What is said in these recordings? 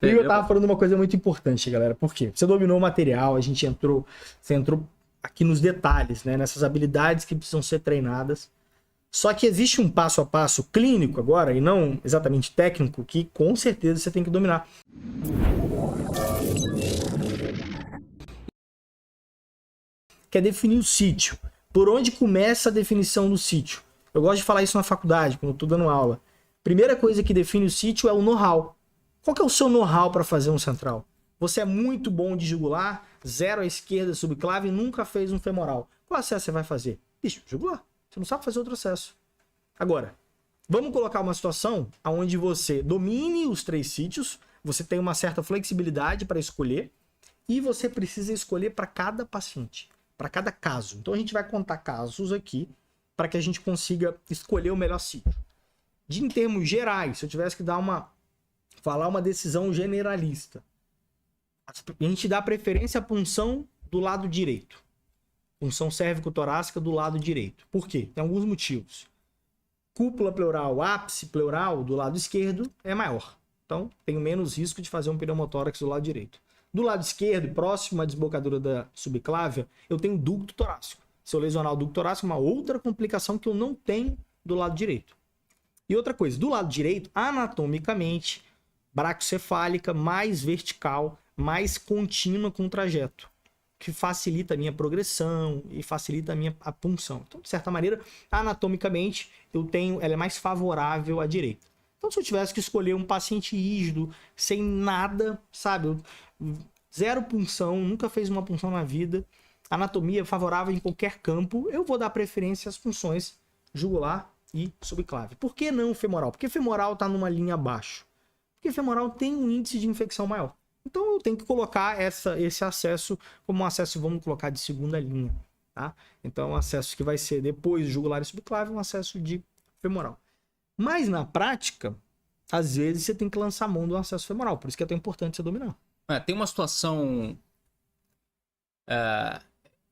E eu tava falando uma coisa muito importante, galera. Por quê? Você dominou o material, você entrou aqui nos detalhes, né? Nessas habilidades que precisam ser treinadas. Só que existe um passo a passo clínico agora, e não exatamente técnico, que com certeza você tem que dominar. Que é definir o sítio. Por onde começa a definição do sítio? Eu gosto de falar isso na faculdade, quando eu tô dando aula. Primeira coisa que define o sítio é o know-how. Qual que é o seu know-how para fazer um central? Você é muito bom de jugular, 0 à esquerda, subclave, e nunca fez um femoral. Qual acesso você vai fazer? Bicho, jugular. Você não sabe fazer outro acesso. Agora, vamos colocar uma situação onde você domine os 3 sítios, você tem uma certa flexibilidade para escolher, e você precisa escolher para cada paciente, para cada caso. Então a gente vai contar casos aqui, para que a gente consiga escolher o melhor sítio. Em termos gerais, se eu tivesse que falar uma decisão generalista, a gente dá preferência à punção do lado direito. Punção cérvico-torácica do lado direito. Por quê? Tem alguns motivos. Cúpula pleural, ápice pleural do lado esquerdo é maior. Então, tenho menos risco de fazer um pneumotórax do lado direito. Do lado esquerdo, próximo à desembocadura da subclávia, eu tenho ducto torácico. Se eu lesionar o ducto torácico, é uma outra complicação que eu não tenho do lado direito. E outra coisa, do lado direito, anatomicamente, braquiocefálica, mais vertical, mais contínua com o trajeto, que facilita a minha progressão e facilita a minha punção. Então, de certa maneira, anatomicamente, ela é mais favorável à direita. Então, se eu tivesse que escolher um paciente rígido, sem nada, sabe, 0 punção, nunca fez uma punção na vida, anatomia favorável em qualquer campo, eu vou dar preferência às punções jugular e subclave. Por que não femoral? Porque femoral está numa linha abaixo. Porque femoral tem um índice de infecção maior. Então eu tenho que colocar esse acesso como um acesso, vamos colocar, de segunda linha. Tá? Então um acesso que vai ser depois jugular e subclave, um acesso de femoral. Mas na prática, às vezes você tem que lançar mão do acesso femoral. Por isso que é tão importante você dominar. Tem uma situação...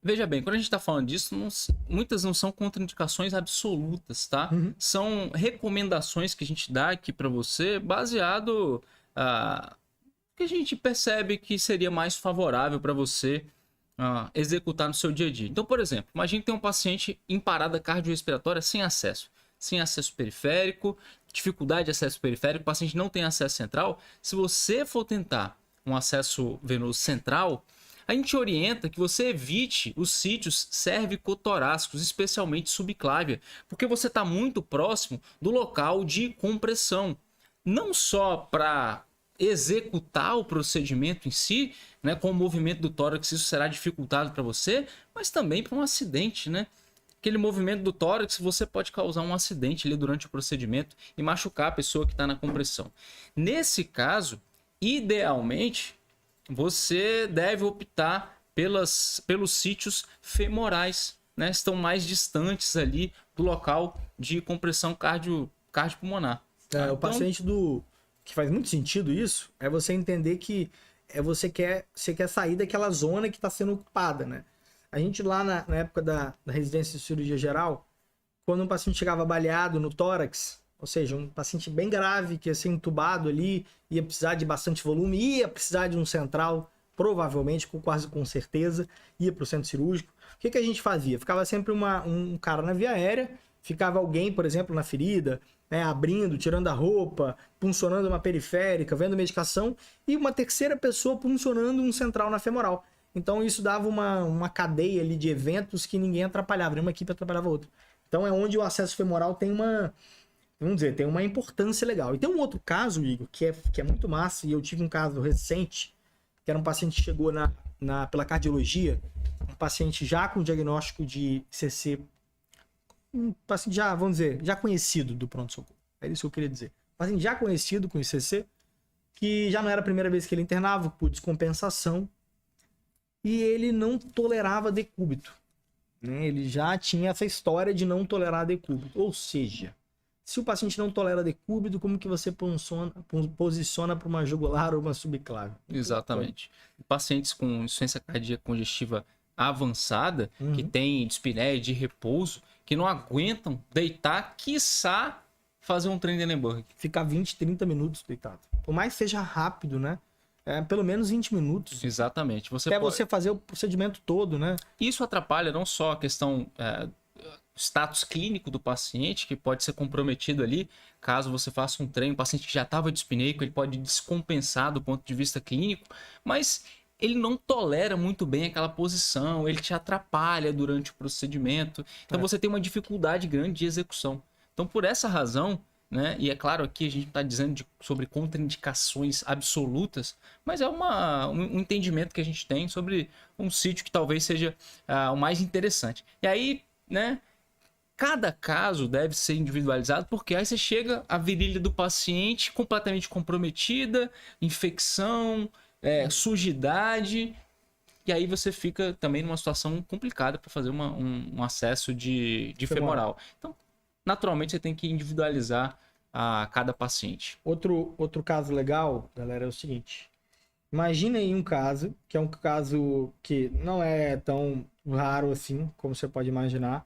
Veja bem, quando a gente está falando disso, muitas não são contraindicações absolutas, tá? Uhum. São recomendações que a gente dá aqui para você, baseado que a gente percebe que seria mais favorável para você executar no seu dia a dia. Então, por exemplo, imagine que tem um paciente em parada cardiorrespiratória sem acesso periférico, dificuldade de acesso periférico, o paciente não tem acesso central. Se você for tentar um acesso venoso central, a gente orienta que você evite os sítios cérvico-torácicos, especialmente subclávia, porque você está muito próximo do local de compressão. Não só para executar o procedimento em si, né, com o movimento do tórax, isso será dificultado para você, mas também para um acidente, né? Aquele movimento do tórax, você pode causar um acidente ali durante o procedimento e machucar a pessoa que está na compressão. Nesse caso, idealmente, você deve optar pelos sítios femorais, né? Estão mais distantes ali do local de compressão cardiopulmonar. O paciente que faz muito sentido isso é você entender que você quer sair daquela zona que está sendo ocupada, né? A gente lá na época da residência de cirurgia geral, quando um paciente chegava baleado no tórax, ou seja, um paciente bem grave que ia ser entubado ali, ia precisar de bastante volume, ia precisar de um central, provavelmente, quase com certeza, ia para o centro cirúrgico. O que a gente fazia? Ficava sempre um cara na via aérea, ficava alguém, por exemplo, na ferida, né, abrindo, tirando a roupa, puncionando uma periférica, vendo medicação, e uma terceira pessoa puncionando um central na femoral. Então isso dava uma cadeia ali de eventos que ninguém atrapalhava, nenhuma equipe atrapalhava a outra. Então é onde o acesso femoral tem tem uma importância legal. E tem um outro caso, Igor, que é muito massa, e eu tive um caso recente, que era um paciente que chegou pela cardiologia, um paciente já com diagnóstico de CC, um paciente já, vamos dizer, já conhecido do pronto-socorro. É isso que eu queria dizer. Um paciente já conhecido com ICC, que já não era a primeira vez que ele internava, por descompensação, e ele não tolerava decúbito. Né? Ele já tinha essa história de não tolerar decúbito. Ou seja, se o paciente não tolera decúbito, como que você posiciona para uma jugular ou uma subclave? Exatamente. Pacientes com insuficiência cardíaca congestiva avançada, que tem dispneia de repouso, que não aguentam deitar, quiçá fazer um Trendelenburg. Ficar 20, 30 minutos deitado. Por mais que seja rápido, né? Pelo menos 20 minutos. Exatamente. Você fazer o procedimento todo, né? Isso atrapalha não só a questão status clínico do paciente, que pode ser comprometido ali, caso você faça um treino, o paciente que já estava dispineico, ele pode descompensar do ponto de vista clínico, mas ele não tolera muito bem aquela posição, ele te atrapalha durante o procedimento, então você tem uma dificuldade grande de execução. Então, por essa razão, né, e é claro aqui a gente está dizendo sobre contraindicações absolutas, mas é um entendimento que a gente tem sobre um sítio que talvez seja o mais interessante. E aí, né, cada caso deve ser individualizado, porque aí você chega a virilha do paciente completamente comprometida, infecção, sujidade, e aí você fica também numa situação complicada para fazer um acesso de femoral. Então, naturalmente, você tem que individualizar a cada paciente. Outro caso legal, galera, é o seguinte. Imagina aí um caso, que é um caso que não é tão raro assim, como você pode imaginar.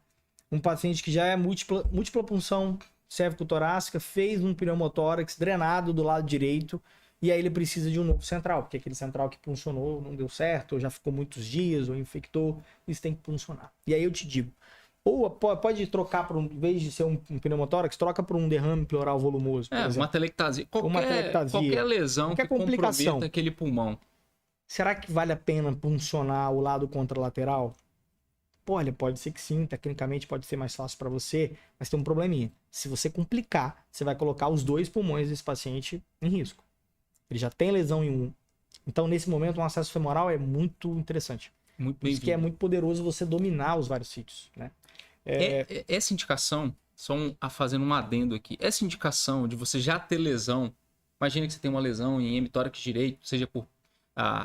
Um paciente que já é múltipla punção cérvico-torácica, fez um pneumotórax drenado do lado direito, e aí ele precisa de um novo central, porque aquele central que puncionou não deu certo, ou já ficou muitos dias, ou infectou, isso tem que puncionar. E aí eu te digo, ou pode trocar por em vez de ser um pneumotórax, troca por um derrame pleural volumoso, por exemplo. Uma telectasia. Qualquer lesão qualquer que complicação. comprometa aquele pulmão. Será que vale a pena puncionar o lado contralateral? Olha, pode ser que sim, tecnicamente pode ser mais fácil para você, mas tem um probleminha. Se você complicar, você vai colocar os 2 pulmões desse paciente em risco. Ele já tem lesão em um. Então, nesse momento, um acesso femoral é muito interessante. Muito Por isso que é muito poderoso você dominar os vários sítios, né? Essa indicação, fazendo um adendo aqui, essa indicação de você já ter lesão, imagina que você tem uma lesão em hemitórax direito, seja por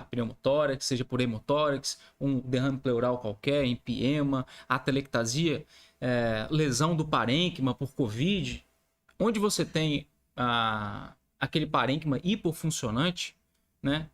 pneumotórax, seja por hemotórax, um derrame pleural qualquer, empiema, atelectasia, lesão do parênquima por Covid, onde você tem aquele parênquima hipofuncionante, né?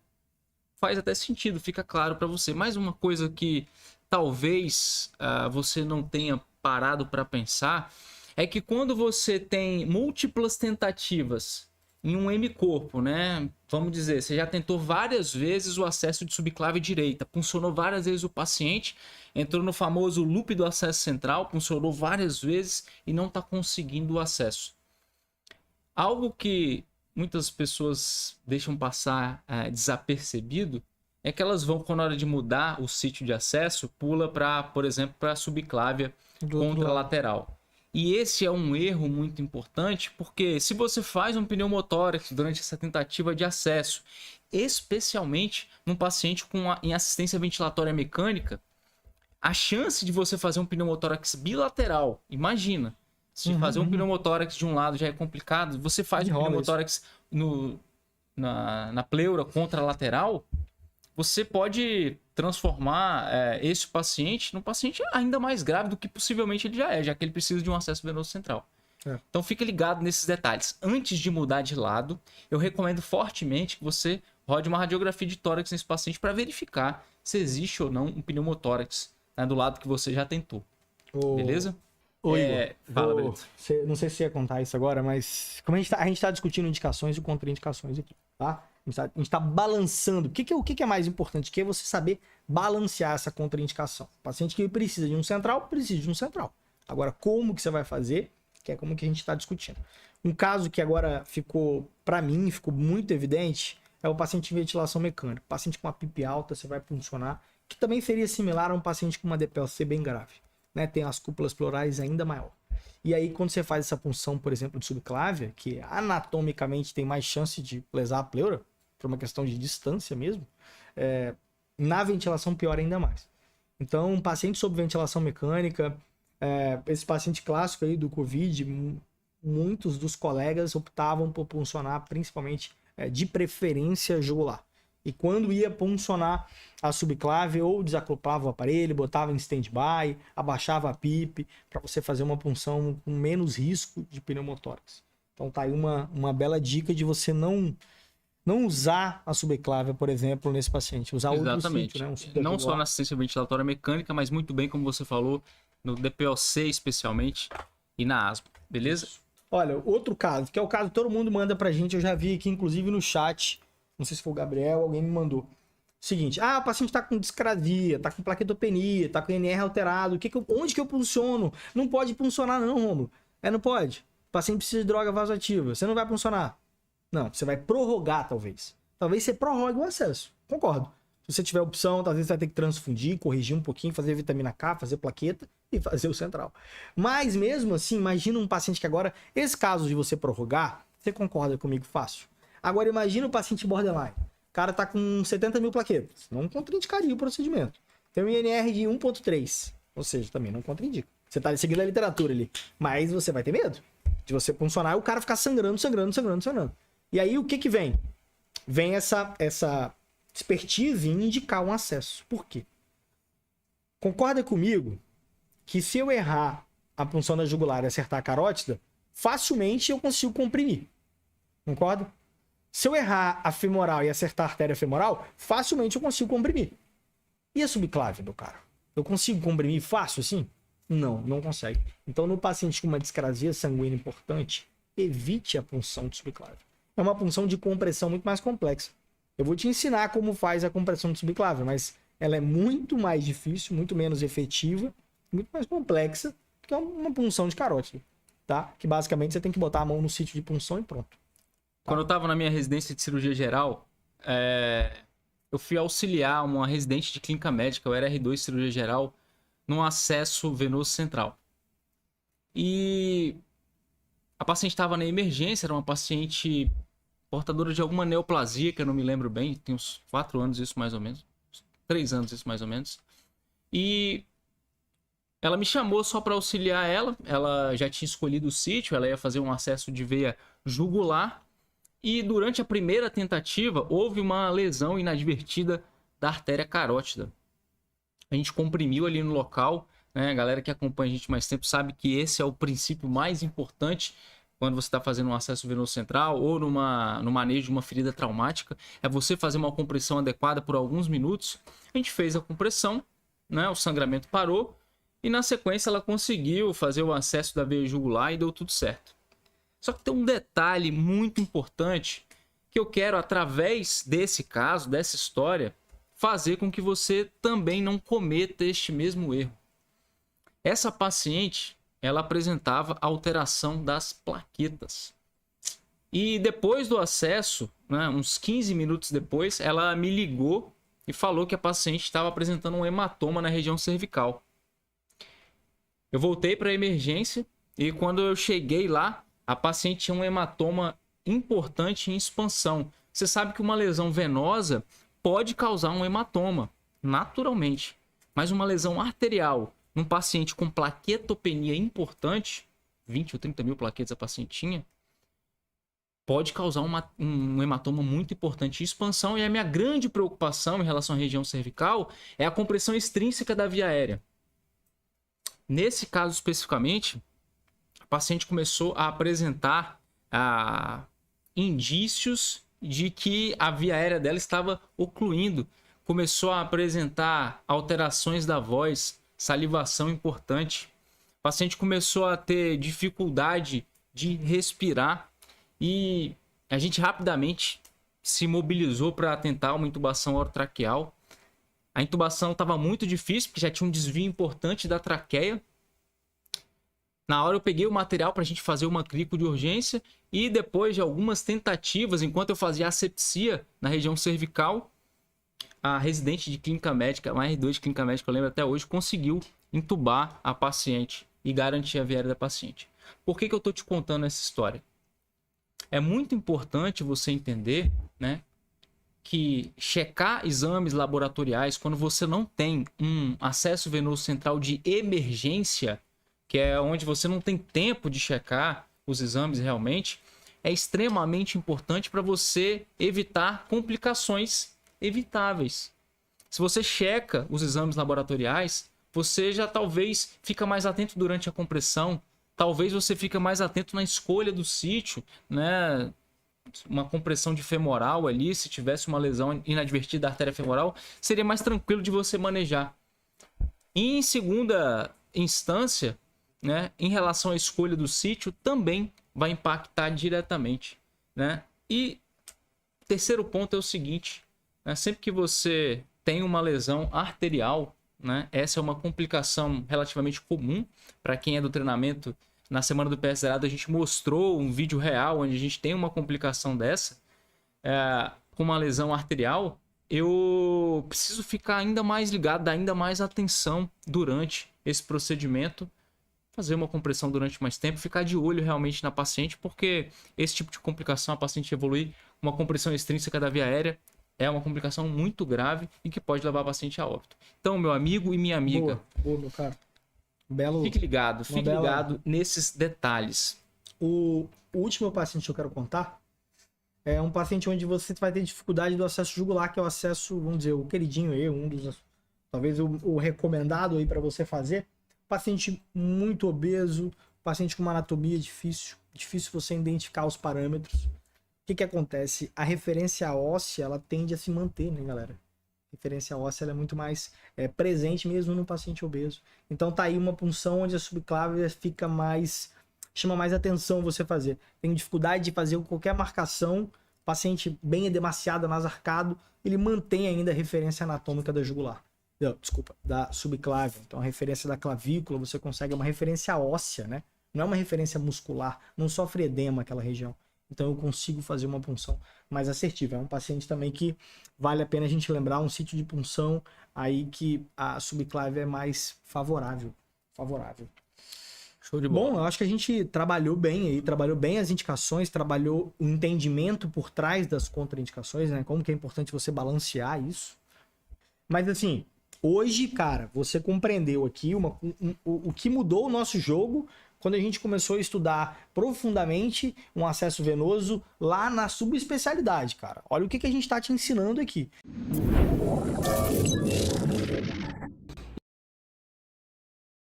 Faz até sentido, fica claro para você. Mais uma coisa que talvez você não tenha parado para pensar é que quando você tem múltiplas tentativas em um hemicorpo, né? Vamos dizer, você já tentou várias vezes o acesso de subclave direita, puncionou várias vezes o paciente, entrou no famoso loop do acesso central, puncionou várias vezes e não está conseguindo o acesso. Algo que muitas pessoas deixam passar desapercebido é que elas vão, quando na hora de mudar o sítio de acesso, pula para, por exemplo, para a subclávia contralateral. E esse é um erro muito importante, porque se você faz um pneumotórax durante essa tentativa de acesso, especialmente num paciente em assistência ventilatória mecânica, a chance de você fazer um pneumotórax bilateral, imagina, se fazer um pneumotórax de um lado já é complicado, você faz um pneumotórax na pleura contralateral, você pode transformar esse paciente num paciente ainda mais grave do que possivelmente ele já que ele precisa de um acesso venoso central. Então fique ligado nesses detalhes. Antes de mudar de lado, eu recomendo fortemente que você rode uma radiografia de tórax nesse paciente para verificar se existe ou não um pneumotórax, né, do lado que você já tentou. Beleza? Oi, fala, Brito. Não sei se você ia contar isso agora, mas como a gente tá discutindo indicações e contraindicações aqui, tá? A gente tá balançando. O que é mais importante? Que é você saber balancear essa contraindicação. O paciente que precisa de um central, precisa de um central. Agora, como que você vai fazer? Que é como que a gente está discutindo. Um caso que agora para mim, ficou muito evidente, é o paciente em ventilação mecânica. O paciente com uma PIP alta, você vai puncionar, que também seria similar a um paciente com uma DPLC bem grave, né? Tem as cúpulas pleurais ainda maior. E aí, quando você faz essa punção, por exemplo, de subclávia, que anatomicamente tem mais chance de lesar a pleura, por uma questão de distância mesmo, na ventilação pior ainda mais. Então, um paciente sob ventilação mecânica, esse paciente clássico aí do Covid, muitos dos colegas optavam por puncionar principalmente de preferência jugular. E quando ia puncionar a subclave, ou desacoplava o aparelho, botava em stand-by, abaixava a PIP, para você fazer uma punção com menos risco de pneumotórax. Então tá aí uma bela dica de você não usar a subclávia, por exemplo, nesse paciente. Usar outro sítio, né? Não só na assistência ventilatória mecânica, mas muito bem, como você falou, no DPOC especialmente e na asma. Beleza? Olha, outro caso, que é o caso que todo mundo manda pra gente, eu já vi aqui, inclusive no chat, não sei se foi o Gabriel, alguém me mandou. Seguinte, o paciente tá com discrasia, tá com plaquetopenia, tá com NR alterado, onde que eu punciono? Não pode puncionar não, Rômulo. Não pode. O paciente precisa de droga vasoativa, você não vai puncionar. Não, você vai prorrogar, talvez. Talvez você prorrogue o acesso, concordo. Se você tiver opção, talvez você vai ter que transfundir, corrigir um pouquinho, fazer vitamina K, fazer plaqueta e fazer o central. Mas mesmo assim, imagina um paciente que agora, esse caso de você prorrogar, você concorda comigo fácil. Agora imagina o paciente borderline. O cara tá com 70 mil plaquetas. Não contraindicaria o procedimento. Tem um INR de 1.3. Ou seja, também não contraindica. Você tá seguindo a literatura ali. Mas você vai ter medo de você funcionar e o cara ficar sangrando. E aí o que vem? Vem essa expertise em indicar um acesso. Por quê? Concorda comigo que se eu errar a punção da jugular e acertar a carótida, facilmente eu consigo comprimir. Concorda? Se eu errar a femoral e acertar a artéria femoral, facilmente eu consigo comprimir. E a subclave, meu cara? Eu consigo comprimir fácil assim? Não, não consegue. Então, no paciente com uma discrasia sanguínea importante, evite a punção de subclave. É uma punção de compressão muito mais complexa. Eu vou te ensinar como faz a compressão de subclave, mas ela é muito mais difícil, muito menos efetiva, muito mais complexa que uma punção de carótida, tá? Que basicamente você tem que botar a mão no sítio de punção e pronto. Quando eu estava na minha residência de cirurgia geral, eu fui auxiliar uma residente de clínica médica, o R2 cirurgia geral, num acesso venoso central. E a paciente estava na emergência, era uma paciente portadora de alguma neoplasia, que eu não me lembro bem, tem uns 4 anos isso mais ou menos, 3 anos isso mais ou menos. E ela me chamou só para auxiliar ela já tinha escolhido o sítio, ela ia fazer um acesso de veia jugular, e durante a primeira tentativa houve uma lesão inadvertida da artéria carótida. A gente comprimiu ali no local, né? A galera que acompanha a gente mais tempo sabe que esse é o princípio mais importante quando você está fazendo um acesso venoso central ou no manejo de uma ferida traumática, é você fazer uma compressão adequada por alguns minutos. A gente fez a compressão, né? O sangramento parou e na sequência ela conseguiu fazer o acesso da veia jugular e deu tudo certo. Só que tem um detalhe muito importante que eu quero, através desse caso, dessa história, fazer com que você também não cometa este mesmo erro. Essa paciente, ela apresentava alteração das plaquetas. E depois do acesso, né, uns 15 minutos depois, ela me ligou e falou que a paciente estava apresentando um hematoma na região cervical. Eu voltei para a emergência e quando eu cheguei lá, a paciente tinha um hematoma importante em expansão. Você sabe que uma lesão venosa pode causar um hematoma, naturalmente. Mas uma lesão arterial num paciente com plaquetopenia importante, 20 ou 30 mil plaquetas a paciente tinha, pode causar um hematoma muito importante em expansão. E a minha grande preocupação em relação à região cervical é a compressão extrínseca da via aérea. Nesse caso especificamente, a paciente começou a apresentar indícios de que a via aérea dela estava ocluindo. Começou a apresentar alterações da voz, salivação importante. O paciente começou a ter dificuldade de respirar e a gente rapidamente se mobilizou para tentar uma intubação orotraqueal. A intubação estava muito difícil, porque já tinha um desvio importante da traqueia. Na hora eu peguei o material para a gente fazer uma crico de urgência e depois de algumas tentativas, enquanto eu fazia asepsia na região cervical, a residente de clínica médica, uma R2 de clínica médica, eu lembro até hoje, conseguiu intubar a paciente e garantir a via aérea da paciente. Por que eu estou te contando essa história? É muito importante você entender, né, que checar exames laboratoriais quando você não tem um acesso venoso central de emergência, que é onde você não tem tempo de checar os exames realmente, é extremamente importante para você evitar complicações evitáveis. Se você checa os exames laboratoriais, você já talvez fica mais atento durante a compressão, talvez você fica mais atento na escolha do sítio, né? Uma compressão de femoral ali, se tivesse uma lesão inadvertida da artéria femoral, seria mais tranquilo de você manejar. E em segunda instância, né, em relação à escolha do sítio, também vai impactar diretamente, né? E terceiro ponto é o seguinte, né, sempre que você tem uma lesão arterial, né, essa é uma complicação relativamente comum para quem é do treinamento. Na semana do PS Zerado a gente mostrou um vídeo real onde a gente tem uma complicação dessa, com uma lesão arterial. Eu preciso ficar ainda mais ligado, dar ainda mais atenção durante esse procedimento, fazer uma compressão durante mais tempo, ficar de olho realmente na paciente, porque esse tipo de complicação, a paciente evoluir uma compressão extrínseca da via aérea, é uma complicação muito grave e que pode levar a paciente a óbito. Então, meu amigo e minha amiga, boa, meu cara. Belo, fique ligado nesses detalhes. O último paciente que eu quero contar é um paciente onde você vai ter dificuldade do acesso jugular, que é o acesso, vamos dizer, o queridinho aí, talvez o recomendado aí para você fazer. Paciente muito obeso, paciente com uma anatomia difícil você identificar os parâmetros. O que acontece? A referência óssea, ela tende a se manter, né, galera? A referência óssea ela é muito mais presente mesmo no paciente obeso. Então tá aí uma punção onde a subclávia fica mais... chama mais atenção você fazer. Tem dificuldade de fazer qualquer marcação, paciente bem edemaciado, nasarcado, ele mantém ainda a referência anatômica da jugular. Desculpa, da subclávia. Então a referência da clavícula, você consegue uma referência óssea, né? Não é uma referência muscular, não sofre edema aquela região. Então eu consigo fazer uma punção mais assertiva. É um paciente também que vale a pena a gente lembrar, um sítio de punção aí que a subclávia é mais favorável. Show de bola. Bom, eu acho que a gente trabalhou bem as indicações, trabalhou o entendimento por trás das contraindicações, né? Como que é importante você balancear isso. Mas assim, hoje, cara, você compreendeu aqui o que mudou o nosso jogo quando a gente começou a estudar profundamente um acesso venoso lá na subespecialidade, cara. Olha o que a gente tá te ensinando aqui.